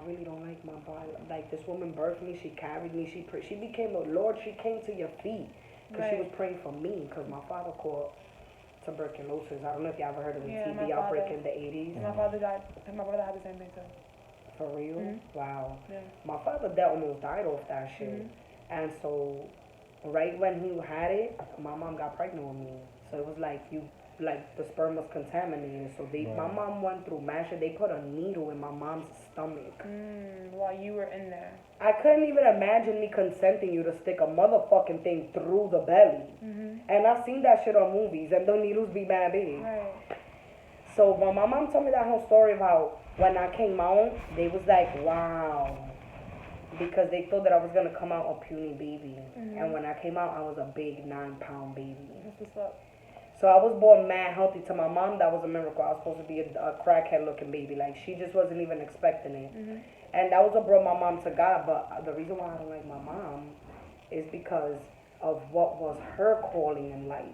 really don't like my body. Like, this woman birthed me, she carried me, she became the Lord, she came to your feet. Because she was praying for me, because my father caught tuberculosis. I don't know if you ever heard of the TB outbreak in the 80s. My father died, and my brother had the same thing too. For real? Wow. Yeah. My father almost died off that shit. And so, right when he had it, my mom got pregnant with me. So it was like the sperm was contaminated. So my mom went through mash. They put a needle in my mom's stomach. While you were in there. I couldn't even imagine me consenting you to stick a motherfucking thing through the belly. And I've seen that shit on movies, and the needles be bad big. Right. So when my mom told me that whole story of how when I came out, they was like, wow. Because they thought that I was going to come out a puny baby. And when I came out, I was a big 9-pound baby. That's what's up. So I was born mad healthy. To my mom, that was a miracle. I was supposed to be a crackhead looking baby. Like, she just wasn't even expecting it. And that was what brought my mom to God. But the reason why I don't like my mom is because of what was her calling in life.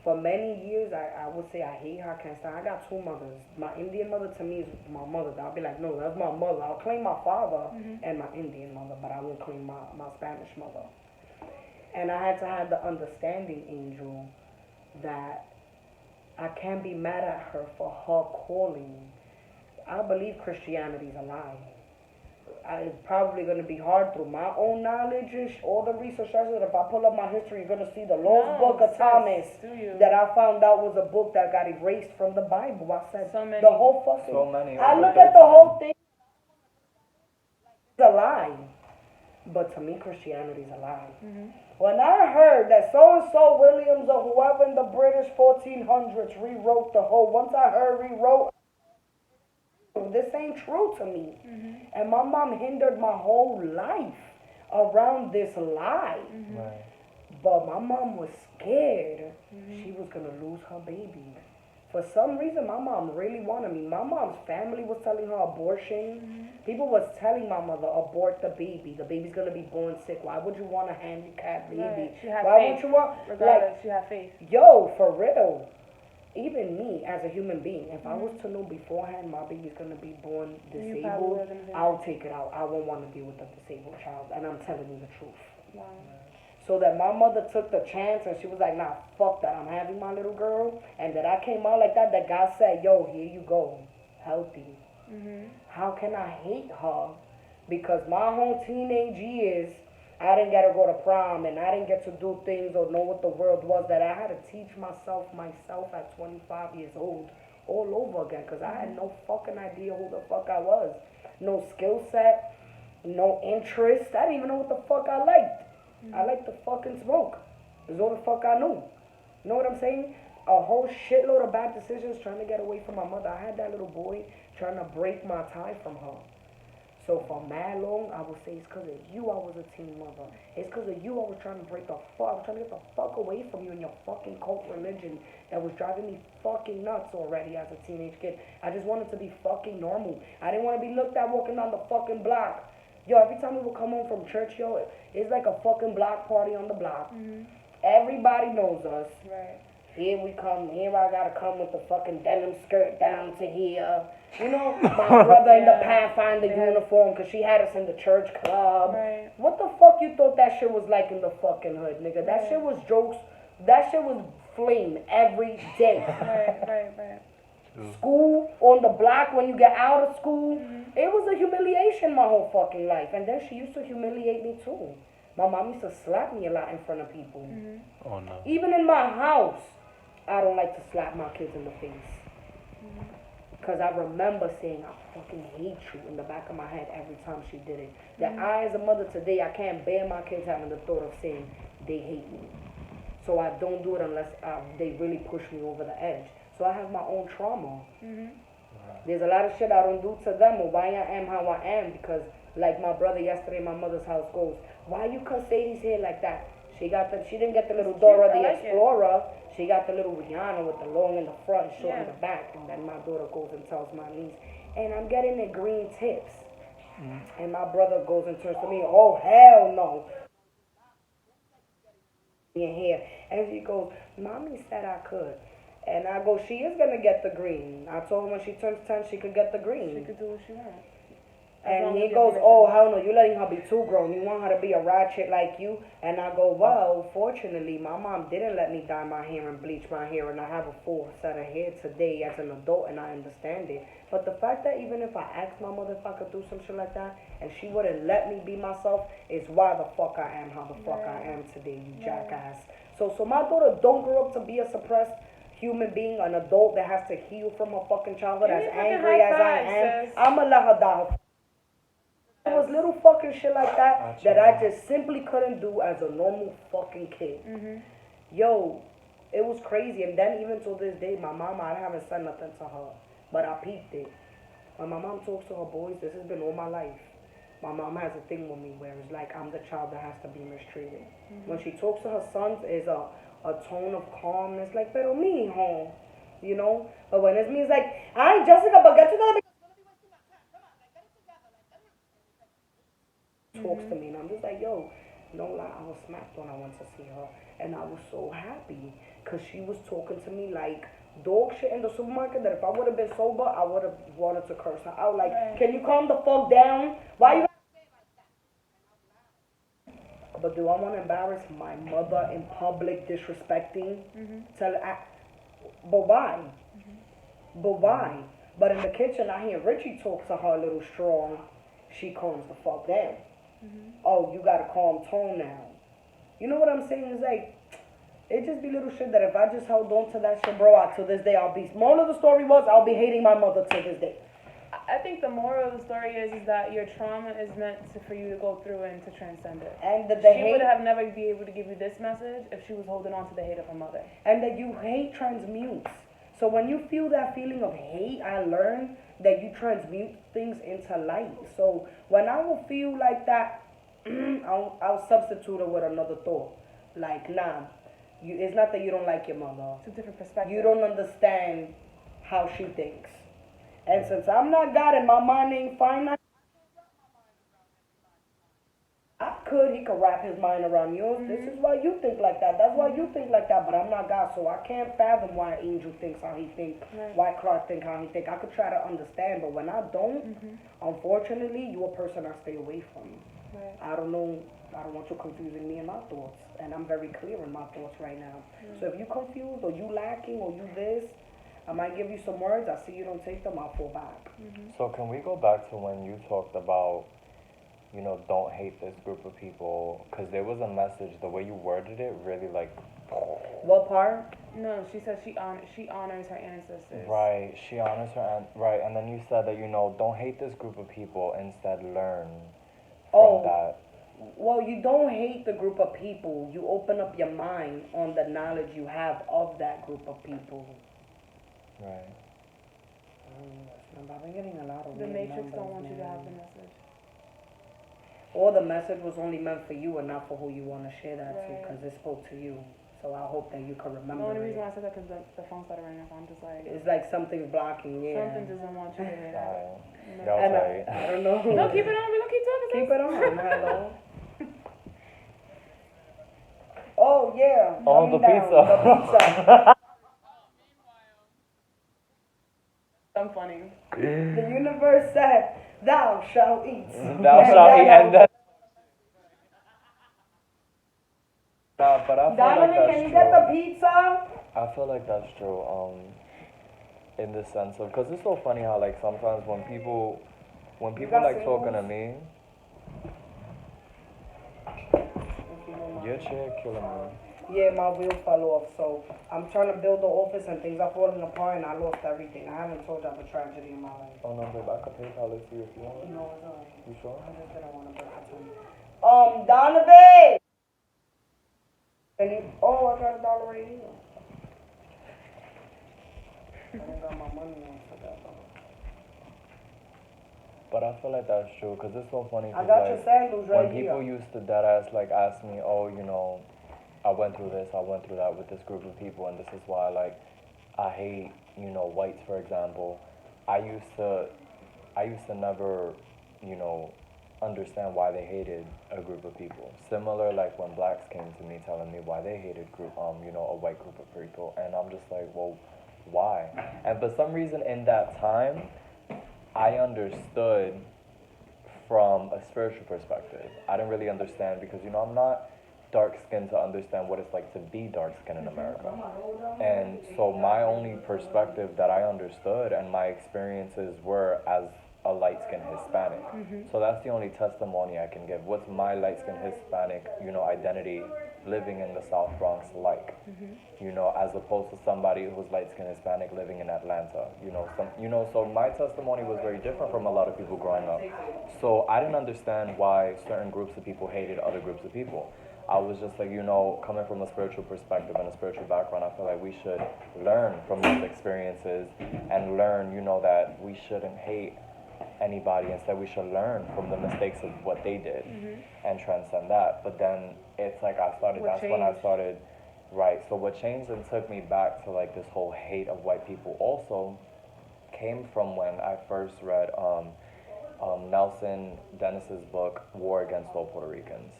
For many years, I would say I hate her, I can't stand. I got two mothers. My Indian mother to me is my mother. I'll be like, no, that's my mother. I'll claim my father and my Indian mother, but I won't claim my Spanish mother. And I had to have the understanding, Angel, that I can't be mad at her for her calling. I believe Christianity's a lie. It's probably going to be hard through my own knowledge and all the research. If I pull up my history, you're going to see the Lost Book of Thomas that I found out was a book that got erased from the Bible. I said the whole fucking... I look at the whole thing. It's a lie. But to me, Christianity's a lie. When I heard that so-and-so Williams or whoever in the British 1400s rewrote the whole... Once I heard rewrote... This ain't true to me. And my mom hindered my whole life around this lie. But my mom was scared she was going to lose her baby. For some reason, my mom really wanted me. My mom's family was telling her abortion. People was telling my mother, abort the baby. The baby's going to be born sick. Why would you want a handicapped baby? Right. She had Why faith. would you want... Regardless, she had faith. Yo, for real. Even me, as a human being, if I was to know beforehand my baby's going to be born disabled, I'll take it out. I won't want to deal with a disabled child. And I'm telling you the truth. Wow. So that my mother took the chance and she was like, nah, fuck that. I'm having my little girl. And that I came out like that God said, yo, here you go. Healthy. How can I hate her? Because my whole teenage years, I didn't get to go to prom and I didn't get to do things or know what the world was, that I had to teach myself at 25 years old all over again, because I had no fucking idea who the fuck I was. No skill set, no interest. I didn't even know what the fuck I liked. I liked to fucking smoke. That's all the fuck I knew. You know what I'm saying? A whole shitload of bad decisions trying to get away from my mother. I had that little boy trying to break my tie from her. So for mad long, I would say it's because of you I was a teen mother. It's because of you I was trying to break the fuck. I was trying to get the fuck away from you and your fucking cult religion that was driving me fucking nuts already as a teenage kid. I just wanted to be fucking normal. I didn't want to be looked at walking down the fucking block. Yo, every time we would come home from church, yo, it's like a fucking block party on the block. Everybody knows us. Right. Here we come. Here I gotta come with the fucking denim skirt down to here. You know, my brother in the Pathfinder uniform, because she had us in the church club. Right. What the fuck you thought that shit was like in the fucking hood, nigga? That shit was jokes. That shit was flame every day. Right. School, on the block, when you get out of school, it was a humiliation my whole fucking life. And then she used to humiliate me too. My mom used to slap me a lot in front of people. Oh no. Even in my house, I don't like to slap my kids in the face. Because I remember saying, I fucking hate you in the back of my head every time she did it. That I, as a mother today, I can't bear my kids having the thought of saying they hate me. So I don't do it unless they really push me over the edge. So I have my own trauma. There's a lot of shit I don't do to them or why I am how I am. Because like my brother yesterday in my mother's house goes, why you cut Sadie's hair like that? She didn't get the little Dora the Explorer. She got the little Rihanna with the long in the front and short in the back. And then my daughter goes and tells my niece, and I'm getting the green tips. And my brother goes and turns to me, oh, hell no. Your hair. And she goes, mommy said I could. And I go, she is going to get the green. I told her when she turns 10, she could get the green. She could do what she wants. As And long as he you have goes, permission. oh, hell no, you're letting her be too grown. You want her to be a ratchet like you? And I go, well, fortunately, my mom didn't let me dye my hair and bleach my hair, and I have a full set of hair today as an adult, and I understand it. But the fact that even if I asked my mother if I could do some shit like that, and she wouldn't let me be myself, is why the fuck I am how the fuck I am today, you jackass. So my daughter don't grow up to be a suppressed human being, an adult that has to heal from her fucking childhood, Give as me a fucking angry high as I five, am. sis. I'ma let her die. It was little fucking shit like that that I just simply couldn't do as a normal fucking kid. Yo, it was crazy. And then even to this day, my mom, I haven't said nothing to her, but I peeped it. When my mom talks to her boys, this has been all my life. My mom has a thing with me where it's like I'm the child that has to be mistreated. When she talks to her sons, is a tone of calmness, like, pero mi hijo, you know? But when it's me, it's like, ay, Jessica, but get together. Talks to me, and I'm just like, yo, no lie, I was smacked when I went to see her, and I was so happy because she was talking to me like dog shit in the supermarket. That if I would have been sober, I would have wanted to curse her out. Like, can you calm the fuck down? Why you? But do I want to embarrass my mother in public, disrespecting? Tell, but why? But why? But in the kitchen, I hear Richie talk to her a little strong. She calms the fuck down. Oh, you got a calm tone now. You know what I'm saying? It's like, it just be little shit that if I just held on to that shit, bro, to this day, I'll be. Moral of the story was, I'll be hating my mother to this day. I think the moral of the story is that your trauma is meant for you to go through and to transcend it. And the she hate, would have never be able to give you this message if she was holding on to the hate of her mother. And that you hate transmutes. So when you feel that feeling of hate, I learned that you transmute things into light. So when I will feel like that, I'll substitute it with another thought. Like, nah, it's not that you don't like your mother. It's a different perspective. You don't understand how she thinks. And since I'm not God and my mind ain't finite, he could wrap his mind around yours. This is why you think like that. That's why you think like that. But I'm not God, so I can't fathom why Angel thinks how he thinks, why Clark think how he think. I could try to understand, but when I don't, unfortunately, you're a person I stay away from. I don't know. I don't want you confusing me and my thoughts, and I'm very clear in my thoughts right now. So if you confused or you lacking or you this, I might give you some words. I see you don't take them. I'll fall back. So can we go back to when you talked about, you know, don't hate this group of people? Because there was a message, the way you worded it, really like. What part? No, she said she honors her ancestors. Right, she honors her, right, and then you said that, you know, don't hate this group of people, instead learn from that. Well, you don't hate the group of people. You open up your mind on the knowledge you have of that group of people. Right. I've been getting a lot of The weird Matrix numbers, don't want you to man. have the message. Or the message was only meant for you and not for who you want to share that to, Right. because it spoke to you. So I hope that you can The remember only it. reason why I said that because the phone started ringing, so I'm just like, It's like something's blocking, yeah. something doesn't want you to hear that. Right. No. That was And right. I don't know. No, keep it on. We're gonna keep talking. Keep it on. Hello. Oh yeah. Oh, Coming the down. pizza. The pizza. I'm funny. The universe said, "Thou shalt eat." Thou shalt eat, and then. Nah, but I feel Donovan, like that's can you true. get the pizza? I feel like that's true. In the sense of, cause it's so funny how like sometimes when people got like talking to singles? me, your chair killing me. Yeah, my wheel fell off, so I'm trying to build the office and things are falling apart and I lost everything. I haven't told y'all the tragedy in my life. Oh no, babe, I could PayPal it to you if you want. No, it's alright. You sure? I just didn't want to break it to you. Donovan! Oh, I got $1 right here. I don't got my money on for that though. But I feel like that's true, cause it's so funny. I 'Cause, got like, your sandals right when here. people used to deadass like ask me, oh, you know, I went through this, I went through that with this group of people, and this is why like I hate, you know, whites, for example. I used to never, you know, understand why they hated a group of people. Similar like when blacks came to me telling me why they hated you know, a white group of people, and I'm just like, well, why? And for some reason in that time, I understood from a spiritual perspective. I didn't really understand because, I'm not dark skinned to understand what it's like to be dark skinned in America. And so my only perspective that I understood and my experiences were as a light skinned Hispanic. So that's the only testimony I can give. What's my light skinned Hispanic, identity living in the South Bronx like? As opposed to somebody who's light skinned Hispanic living in Atlanta. So my testimony was very different from a lot of people growing up. So I didn't understand why certain groups of people hated other groups of people. I was just like, coming from a spiritual perspective and a spiritual background, I feel like we should learn from these experiences and learn, that we shouldn't hate anybody. Instead, we should learn from the mistakes of what they did and transcend that. But then it's like when I started, right. So what changed and took me back to like this whole hate of white people also came from when I first read Nelson Dennis's book, War Against All Puerto Ricans.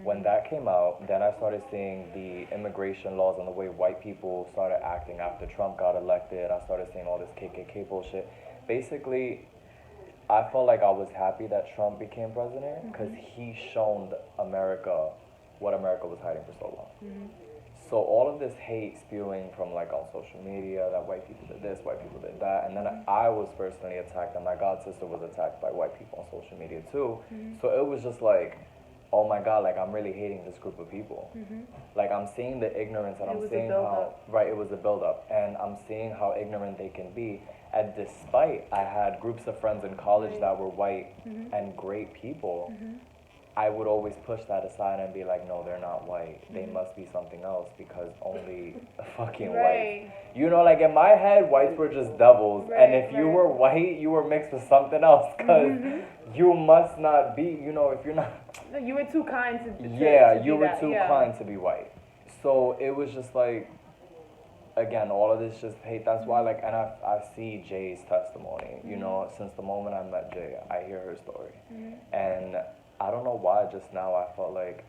When that came out, then I started seeing the immigration laws and the way white people started acting after Trump got elected. I started seeing all this KKK bullshit. Basically, I felt like I was happy that Trump became president because he shown America what America was hiding for so long. So all of this hate spewing from like on social media that white people did this, white people did that, and then I was personally attacked and my god sister was attacked by white people on social media too. So it was just like, oh my god, like I'm really hating this group of people. Like I'm seeing the ignorance and I'm seeing how, right, it was a build-up, and I'm seeing how ignorant they can be. And despite I had groups of friends in college that were white and great people, I would always push that aside and be like, no, they're not white. They must be something else because only fucking white. Like in my head, whites were just devils. And if you were white, you were mixed with something else because you must not be, if you're not. No, you were too kind to you were too kind to be white. So it was just like, again, all of this just hate. That's why, like, and I see Jay's testimony. Since the moment I met Jay, I hear her story, and I don't know why. Just now, I felt like,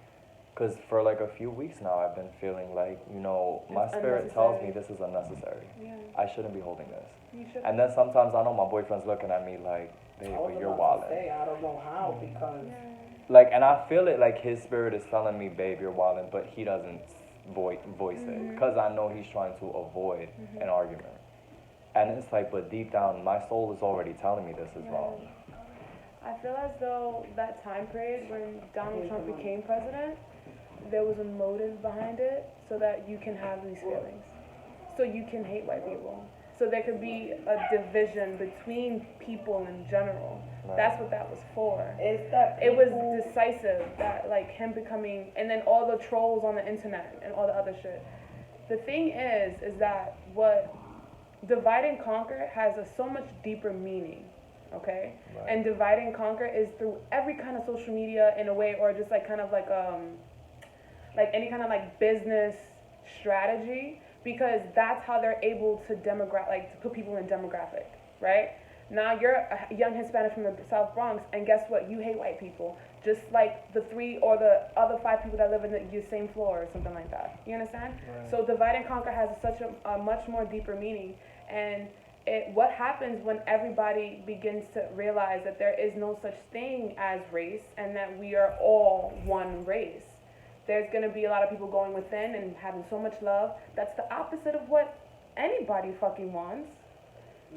because for like a few weeks now, I've been feeling like, my spirit tells me this is unnecessary. I shouldn't be holding this. And then sometimes I know my boyfriend's looking at me like, babe, but you're wildin'. I don't know how because. Like, and I feel it like his spirit is telling me, babe, you're wildin', but he doesn't voice it because I know he's trying to avoid an argument. And it's like, but deep down, my soul is already telling me this is wrong. I feel as though that time period when Donald Trump became president, there was a motive behind it so that you can have these feelings. So you can hate white people. So there could be a division between people in general. Right. That's what that was for. It was decisive that like him becoming, and then all the trolls on the internet and all the other shit. The thing is that what divide and conquer has a so much deeper meaning. Okay, right. And divide and conquer is through every kind of social media in a way, or just like kind of like any kind of like business strategy, because that's how they're able to to put people in demographic, right? Now you're a young Hispanic from the South Bronx, and guess what? You hate white people, just like the 3 or the other 5 people that live in your same floor or something like that. You understand? Right. So divide and conquer has such a much more deeper meaning, and what happens when everybody begins to realize that there is no such thing as race and that we are all one race. There's going to be a lot of people going within and having so much love. That's the opposite of what anybody fucking wants.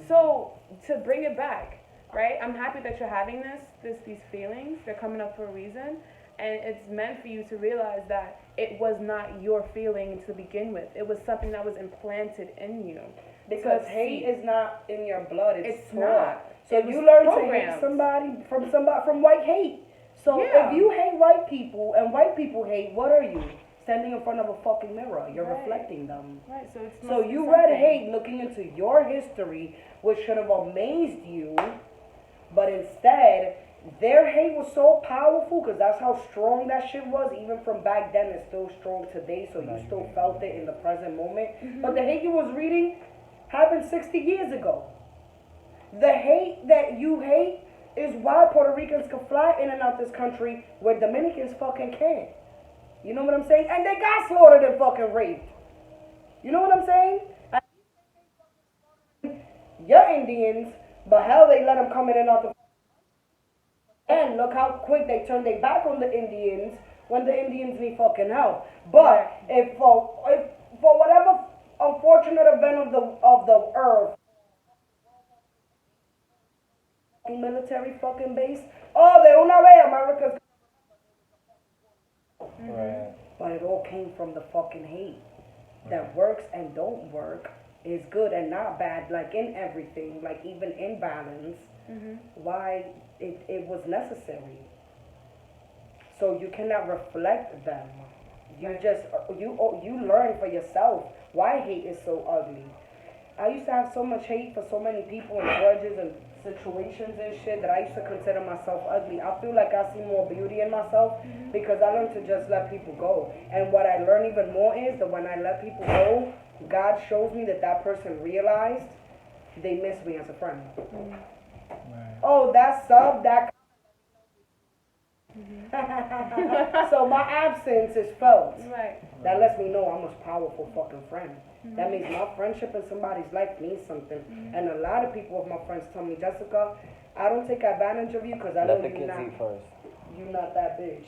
So to bring it back, right? I'm happy that you're having these feelings. They're coming up for a reason. And it's meant for you to realize that it was not your feeling to begin with. It was something that was implanted in you. Because hate is not in your blood. It's not. So you learn to hate somebody from white hate. So if you hate white people and white people hate, what are you? Standing in front of a fucking mirror. You're reflecting them. Right. So you read hate looking into your history, which should have amazed you, but instead their hate was so powerful because that's how strong that shit was. Even from back then, it's still strong today. So you still felt it in the present moment. But the hate you was reading happened 60 years ago. The hate that you hate is why Puerto Ricans can fly in and out this country where Dominicans fucking can't. You know what I'm saying? And they got slaughtered and fucking raped. You know what I'm saying? You're Indians, but hell, they let them come in and out the. And again, look how quick they turned their back on the Indians when the Indians need fucking help. But if for whatever unfortunate event of the earth, military fucking base, oh, de una vez America's. Right. But it all came from the fucking hate that works and don't work, is good and not bad, like in everything, like even in balance. Why it was necessary. So you cannot reflect them. You just you learn for yourself why hate is so ugly. I used to have so much hate for so many people and grudges and situations and shit that I used to consider myself ugly. I feel like I see more beauty in myself because I learned to just let people go. And what I learn even more is that when I let people go, God shows me that that person realized they miss me as a friend. Right. Oh, that sub, that. So my absence is felt. Right. That lets me know I'm a powerful fucking friend. That means my friendship in somebody's life means something. And a lot of people of my friends tell me, Jessica, I don't take advantage of you because I know Let the you're kids not. eat first. You're not that bitch.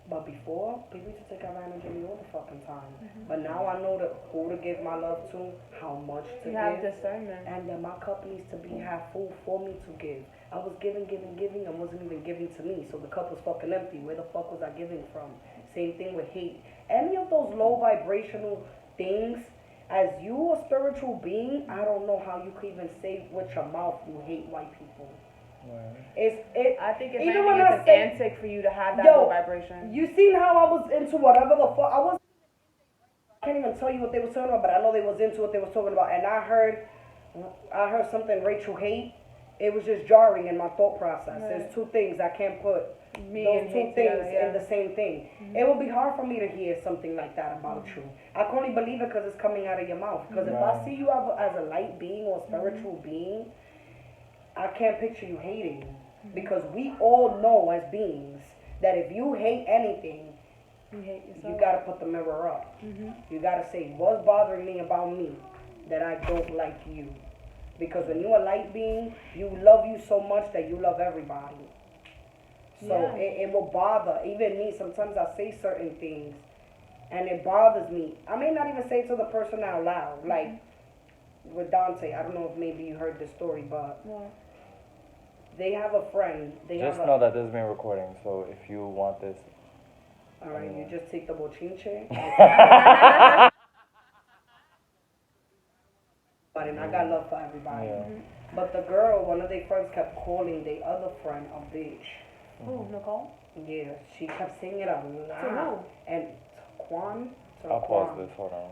But before, people used to take advantage of me all the fucking time. But now I know who to give my love to, how much to You give. have discernment. And that my cup needs to be half full for me to give. I was giving, and wasn't even giving to me. So the cup was fucking empty. Where the fuck was I giving from? Same thing with hate. Any of those low vibrational things, as you a spiritual being, I don't know how you could even say with your mouth you hate white people. Right. I think it's even anything when I it's say- antic for you to have that Yo, low vibration. You seen how I was into whatever the fuck I was. I can't even tell you what they was talking about, but I know they was into what they was talking about. And I heard something Rachel hate. It was just jarring in my thought process. Right. There's two things I can't put Me those and two hate things together, in the same thing. It would be hard for me to hear something like that about you. I can only believe it because it's coming out of your mouth. Because if I see you as a light being or a spiritual being, I can't picture you hating. Because we all know as beings that if you hate anything, You hate yourself. you gotta put the mirror up. You gotta say, what's bothering me about me that I don't like you? Because when you're a light being, you love you so much that you love everybody. So Yeah. it will bother even me. Sometimes I say certain things and it bothers me. I may not even say it to the person out loud. Like with Dante, I don't know if maybe you heard this story, but they have a friend. Just know that this is being recording, so if you want this. Alright, you just take the bochinche. But and I got love for everybody. Yeah. But the girl, one of their friends kept calling the other friend a bitch. Who, Nicole? Yeah, she kept saying it a lot. To who? And Quan. I'll pause this, hold on.